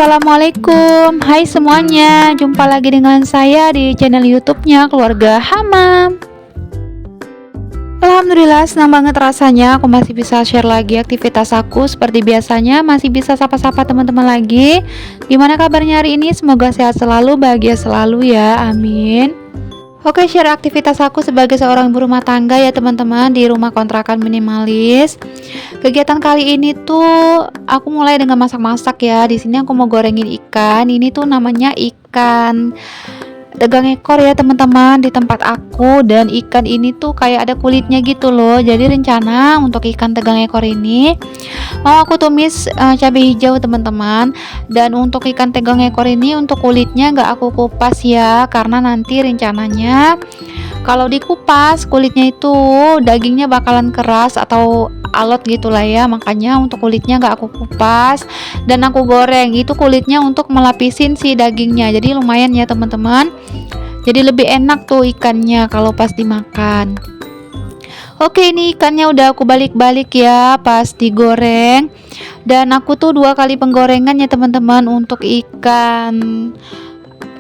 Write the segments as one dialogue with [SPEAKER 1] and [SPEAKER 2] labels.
[SPEAKER 1] Assalamualaikum, hai semuanya, jumpa lagi dengan saya di channel YouTube-nya Keluarga Hamam. Alhamdulillah senang banget rasanya aku masih bisa share lagi aktivitas aku seperti biasanya, masih bisa sapa-sapa teman-teman lagi. Gimana kabarnya hari ini? Semoga sehat selalu, bahagia selalu ya, amin. Oke, share aktivitas aku sebagai seorang ibu rumah tangga ya teman-teman, di rumah kontrakan minimalis. Kegiatan kali ini tuh aku mulai dengan masak-masak ya. Di sini aku mau gorengin ikan. Ini tuh namanya ikan tegang ekor ya teman-teman di tempat aku, dan ikan ini tuh kayak ada kulitnya gitu loh. Jadi rencana untuk ikan tegang ekor ini mau aku tumis cabai hijau teman-teman. Dan untuk ikan tegang ekor ini untuk kulitnya nggak aku kupas ya, karena nanti rencananya kalau dikupas kulitnya itu dagingnya bakalan keras atau alot gitulah ya, makanya untuk kulitnya nggak aku kupas dan aku goreng. Itu kulitnya untuk melapisin si dagingnya, jadi lumayan ya teman-teman, jadi lebih enak tuh ikannya kalau pas dimakan. Oke, ini ikannya udah aku balik-balik ya pas digoreng, dan aku tuh 2 kali penggorengan ya teman-teman untuk ikan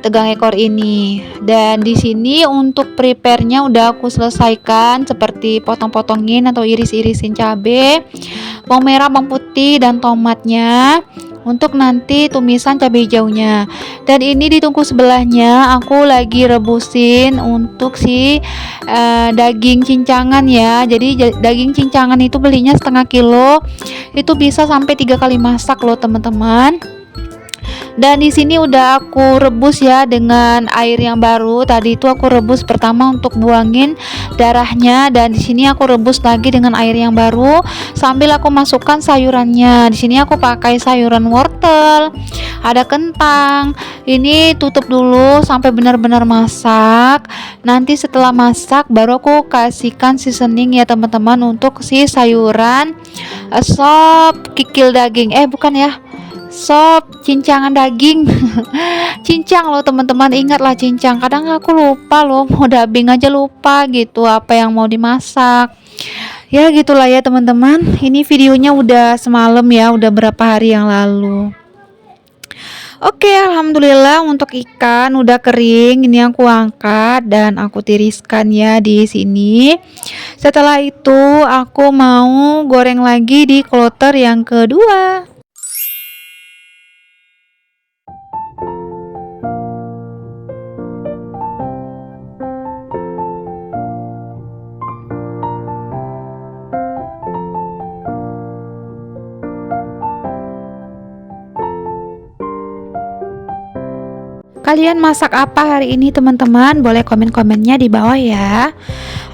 [SPEAKER 1] tegang ekor ini. Dan di sini untuk prepare-nya udah aku selesaikan, seperti potong-potongin atau iris-irisin cabai, bawang merah, bawang putih, dan tomatnya untuk nanti tumisan cabai hijaunya. Dan ini di tungku sebelahnya aku lagi rebusin untuk si daging cincangan ya. Jadi daging cincangan itu belinya setengah kilo, itu bisa sampai 3 kali masak loh teman-teman. Dan di sini udah aku rebus ya dengan air yang baru. Tadi itu aku rebus pertama untuk buangin darahnya, dan di sini aku rebus lagi dengan air yang baru sambil aku masukkan sayurannya. Di sini aku pakai sayuran wortel, ada kentang. Ini tutup dulu sampai benar-benar masak. Nanti setelah masak baru aku kasihkan seasoning ya teman-teman untuk si sayuran sop kikil daging. Bukan ya, sop cincangan daging. Cincang loh teman-teman, ingatlah cincang. Kadang aku lupa loh, mau dubbing aja lupa gitu apa yang mau dimasak. Ya gitulah ya teman-teman. Ini videonya udah semalam ya, udah berapa hari yang lalu. Oke, alhamdulillah untuk ikan udah kering. Ini aku angkat dan aku tiriskan ya di sini. Setelah itu aku mau goreng lagi di kloter yang kedua. Kalian masak apa hari ini teman-teman? Boleh komen-komennya di bawah ya.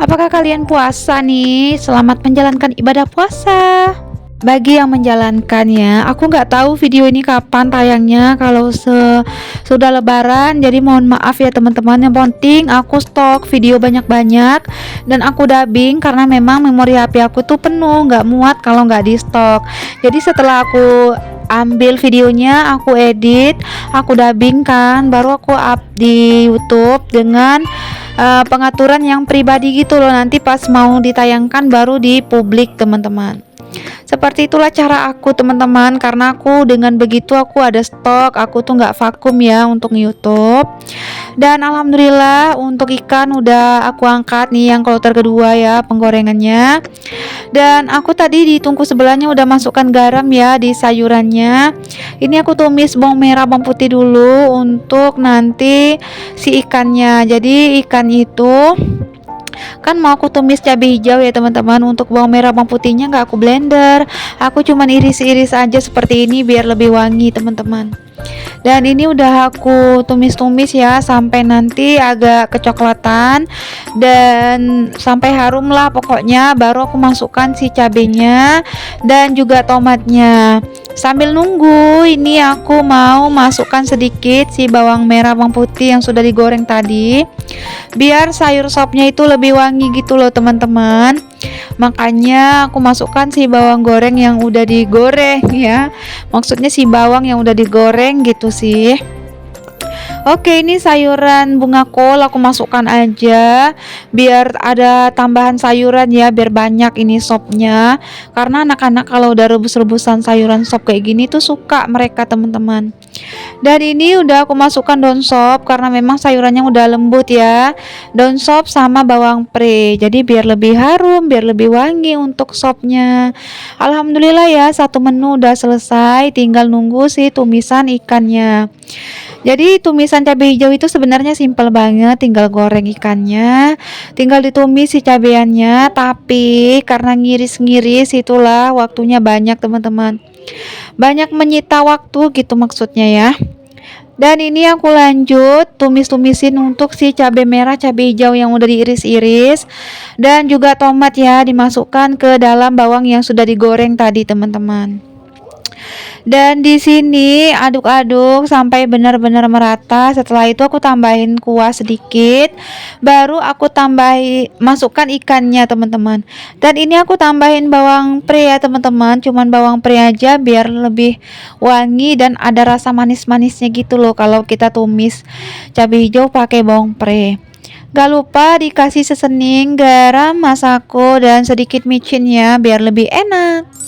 [SPEAKER 1] Apakah kalian puasa nih? Selamat menjalankan ibadah puasa. Bagi yang menjalankannya, aku nggak tahu video ini kapan tayangnya, kalau sudah lebaran, jadi mohon maaf ya teman-teman. Yang penting aku stok video banyak-banyak dan aku dubbing, karena memang memori HP aku tuh penuh, nggak muat kalau nggak di stok. Jadi setelah aku ambil videonya, aku edit, aku dubbing kan, baru aku up di YouTube dengan pengaturan yang pribadi gitu loh. Nanti pas mau ditayangkan baru di publik teman-teman. Seperti itulah cara aku teman-teman, karena aku dengan begitu aku ada stok, aku tuh nggak vakum ya untuk YouTube. Dan alhamdulillah untuk ikan udah aku angkat nih yang kloter kedua ya penggorengannya. Dan aku tadi di tungku sebelahnya udah masukkan garam ya di sayurannya. Ini aku tumis bawang merah, bawang putih dulu untuk nanti si ikannya. Jadi ikan itu kan mau aku tumis cabai hijau ya teman-teman. Untuk bawang merah bawang putihnya nggak aku blender, aku cuman iris-iris aja seperti ini biar lebih wangi teman-teman. Dan ini udah aku tumis-tumis ya sampai nanti agak kecoklatan dan sampai harum lah pokoknya, baru aku masukkan si cabenya dan juga tomatnya. Sambil nunggu ini aku mau masukkan sedikit si bawang merah bawang putih yang sudah digoreng tadi, biar sayur sopnya itu lebih wangi gitu loh teman-teman. Makanya aku masukkan si bawang goreng yang udah digoreng ya, maksudnya si bawang yang udah digoreng gitu sih. Oke, ini sayuran bunga kol aku masukkan aja biar ada tambahan sayuran ya, biar banyak ini sopnya. Karena anak-anak kalau udah rebus-rebusan sayuran sop kayak gini tuh suka mereka teman-teman. Dan ini udah aku masukkan daun sop karena memang sayurannya udah lembut ya. Daun sop sama bawang pre. Jadi biar lebih harum, biar lebih wangi untuk sopnya. Alhamdulillah ya, satu menu udah selesai, tinggal nunggu si tumisan ikannya. Jadi tumisan cabai hijau itu sebenarnya simpel banget, tinggal goreng ikannya, tinggal ditumis si cabaiannya, tapi karena ngiris-ngiris itulah waktunya banyak teman-teman. Banyak menyita waktu gitu maksudnya ya. Dan ini aku lanjut tumis-tumisin untuk si cabai merah, cabai hijau yang udah diiris-iris dan juga tomat ya dimasukkan ke dalam bawang yang sudah digoreng tadi teman-teman. Dan di sini aduk-aduk sampai benar-benar merata. Setelah itu aku tambahin kuah sedikit, baru aku masukkan ikannya teman-teman. Dan ini aku tambahin bawang pre ya teman-teman, cuman bawang pre aja biar lebih wangi dan ada rasa manis-manisnya gitu loh kalau kita tumis cabai hijau pakai bawang pre. Gak lupa dikasih sesening, garam, masako, dan sedikit micin ya biar lebih enak.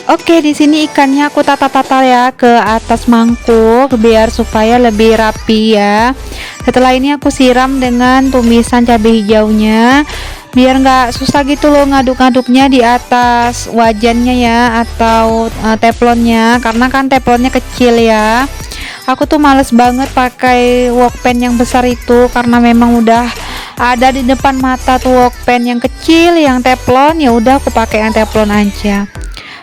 [SPEAKER 1] Oke, di sini ikannya aku tata-tata ya ke atas mangkuk biar supaya lebih rapi ya. Setelah ini aku siram dengan tumisan cabai hijaunya biar nggak susah gitu loh ngaduk-ngaduknya di atas wajannya ya atau teflonnya, karena kan teflonnya kecil ya. Aku tuh males banget pakai wokpan yang besar itu karena memang udah ada di depan mata tuh wokpan yang kecil yang teflon, ya udah aku pakai yang teflon aja.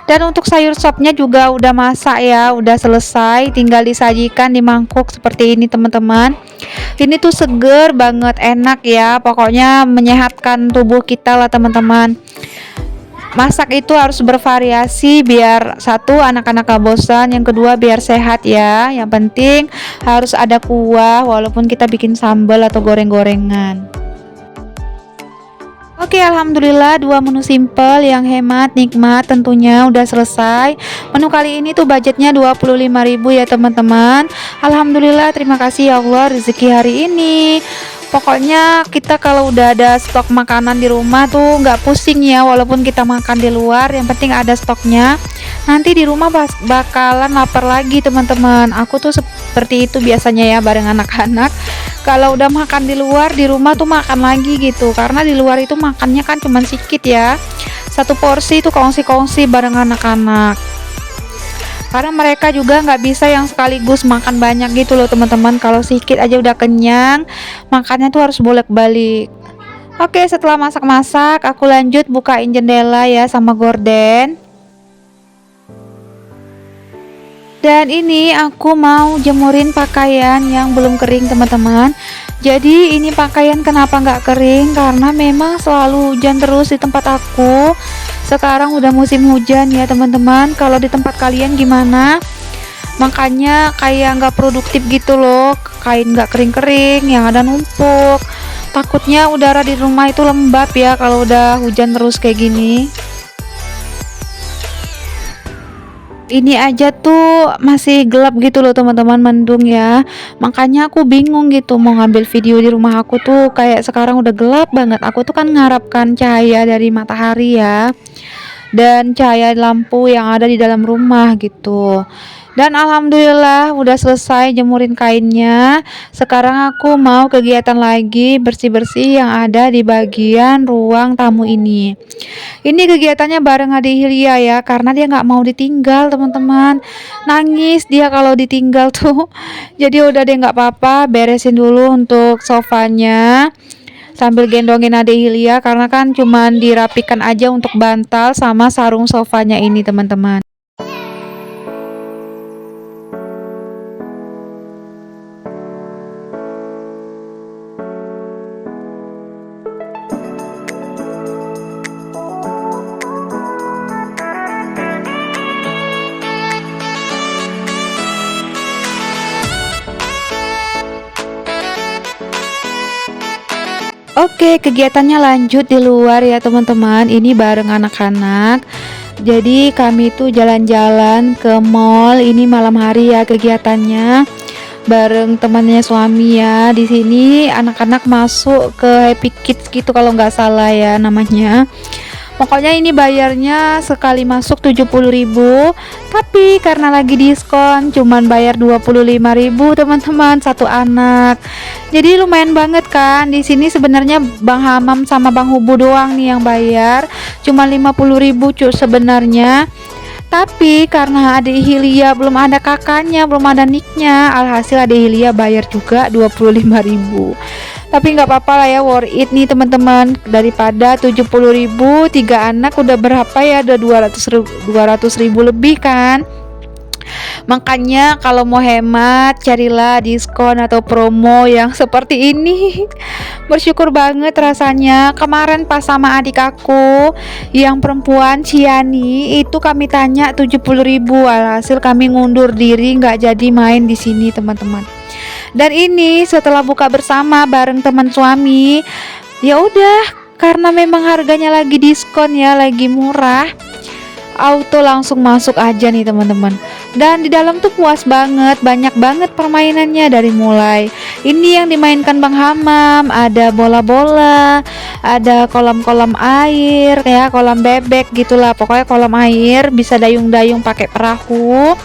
[SPEAKER 1] Dan untuk sayur sopnya juga udah masak ya, udah selesai, tinggal disajikan di mangkuk seperti ini teman-teman. Ini tuh seger banget, enak ya, pokoknya menyehatkan tubuh kita lah teman-teman. Masak itu harus bervariasi biar satu anak-anak gak bosan, yang kedua biar sehat ya. Yang penting harus ada kuah walaupun kita bikin sambal atau goreng-gorengan. Oke, alhamdulillah dua menu simple yang hemat, nikmat tentunya udah selesai. Menu kali ini tuh budgetnya 25.000 ya teman-teman. Alhamdulillah, terima kasih ya Allah rezeki hari ini. Pokoknya kita kalau udah ada stok makanan di rumah tuh nggak pusing ya, walaupun kita makan di luar, yang penting ada stoknya. Nanti di rumah bakalan lapar lagi teman-teman. Aku tuh seperti itu biasanya ya bareng anak-anak. Kalau udah makan di luar, di rumah tuh makan lagi gitu, karena di luar itu makannya kan cuman sedikit ya, satu porsi itu kongsi-kongsi bareng anak-anak, karena mereka juga nggak bisa yang sekaligus makan banyak gitu loh teman-teman. Kalau sedikit aja udah kenyang, makannya tuh harus bolak-balik. Oke, setelah masak-masak aku lanjut bukain jendela ya sama gorden. Dan ini aku mau jemurin pakaian yang belum kering teman-teman. Jadi ini pakaian kenapa nggak kering, karena memang selalu hujan terus di tempat aku. Sekarang udah musim hujan ya teman-teman. Kalau di tempat kalian gimana? Makanya kayak nggak produktif gitu loh, kain nggak kering-kering, yang ada numpuk. Takutnya udara di rumah itu lembab ya kalau udah hujan terus kayak gini. Ini aja tuh masih gelap gitu loh teman-teman, mendung ya, makanya aku bingung gitu mau ngambil video di rumah aku tuh kayak sekarang udah gelap banget. Aku tuh kan mengharapkan cahaya dari matahari ya dan cahaya lampu yang ada di dalam rumah gitu. Dan alhamdulillah udah selesai jemurin kainnya. Sekarang aku mau kegiatan lagi, bersih-bersih yang ada di bagian ruang tamu ini. Ini kegiatannya bareng adik Hilya ya, karena dia nggak mau ditinggal teman-teman. Nangis dia kalau ditinggal tuh. Jadi udah deh, nggak apa-apa, beresin dulu untuk sofanya sambil gendongin adik Hilya, karena kan cuman dirapikan aja untuk bantal sama sarung sofanya ini teman-teman. Oke, kegiatannya lanjut di luar ya teman-teman. Ini bareng anak-anak. Jadi kami tuh jalan-jalan ke mall. Ini malam hari ya kegiatannya. Bareng temannya suami ya. Di sini anak-anak masuk ke Happy Kids gitu kalau nggak salah ya namanya. Pokoknya ini bayarnya sekali masuk 70.000, tapi karena lagi diskon cuman bayar 25.000 teman-teman satu anak. Jadi lumayan banget kan. Di sini sebenarnya Bang Hamam sama Bang Hubu doang nih yang bayar, cuma 50.000 sebenarnya. Tapi karena adik Hilya belum ada kakaknya, belum ada niknya, alhasil adik Hilya bayar juga 25.000. Tapi nggak apa-apa lah ya, worth it nih teman-teman. Daripada 70.000 tiga anak udah berapa ya, ada 200.000 lebih kan. Makanya kalau mau hemat carilah diskon atau promo yang seperti ini. Bersyukur banget rasanya. Kemarin pas sama adik aku yang perempuan Ciani itu kami tanya 70.000, alhasil kami ngundur diri nggak jadi main di sini teman-teman. Dan ini setelah buka bersama bareng teman suami, ya udah karena memang harganya lagi diskon ya, lagi murah, auto langsung masuk aja nih teman-teman. Dan di dalam tuh puas banget, banyak banget permainannya. Dari mulai ini yang dimainkan Bang Hamam, ada bola-bola, ada kolam-kolam air ya, kolam bebek gitulah, pokoknya kolam air, bisa dayung-dayung pakai perahu,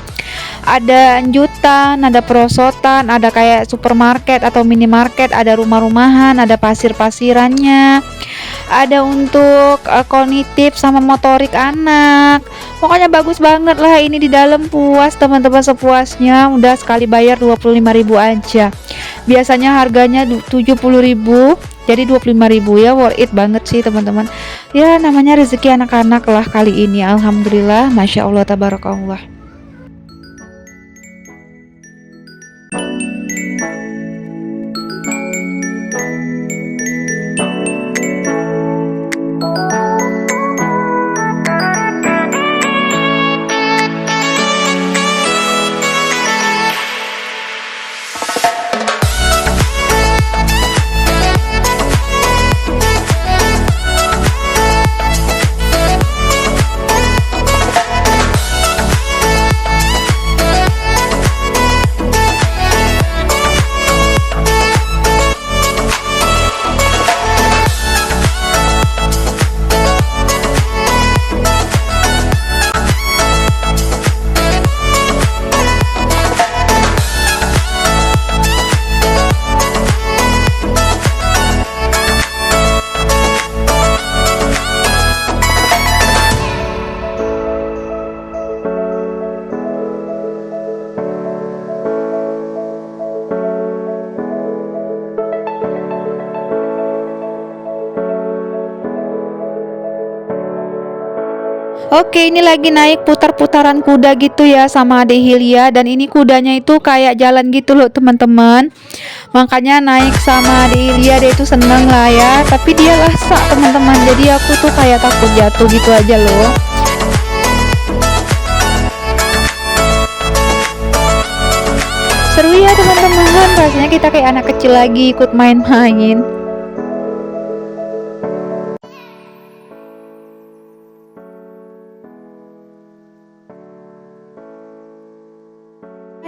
[SPEAKER 1] ada anjutan, ada perosotan, ada kayak supermarket atau minimarket, ada rumah-rumahan, ada pasir-pasirannya, ada untuk kognitif sama motorik anak. Pokoknya bagus banget lah ini. Di dalam puas teman-teman sepuasnya. Udah sekali bayar 25.000 aja. Biasanya harganya 70.000, jadi 25.000 ya, worth it banget sih teman-teman. Ya namanya rezeki anak-anak lah kali ini. Alhamdulillah, masya Allah, tabarakallah. Oke, ini lagi naik putar-putaran kuda gitu ya sama Ade Hilya. Dan ini kudanya itu kayak jalan gitu loh teman-teman. Makanya naik sama Ade Hilya, dia itu seneng lah ya. Tapi dia lasak teman-teman, jadi aku tuh kayak takut jatuh gitu aja loh. Seru ya teman-teman, rasanya kita kayak anak kecil lagi ikut main-main.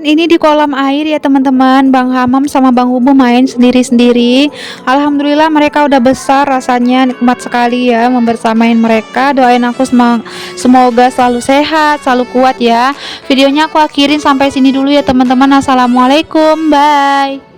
[SPEAKER 1] Ini di kolam air ya teman-teman. Bang Hamam sama Bang Hubu main sendiri-sendiri. Alhamdulillah mereka udah besar, rasanya nikmat sekali ya membersamain mereka. Doain aku semoga selalu sehat, selalu kuat ya. Videonya aku akhirin sampai sini dulu ya teman-teman. Assalamualaikum, bye.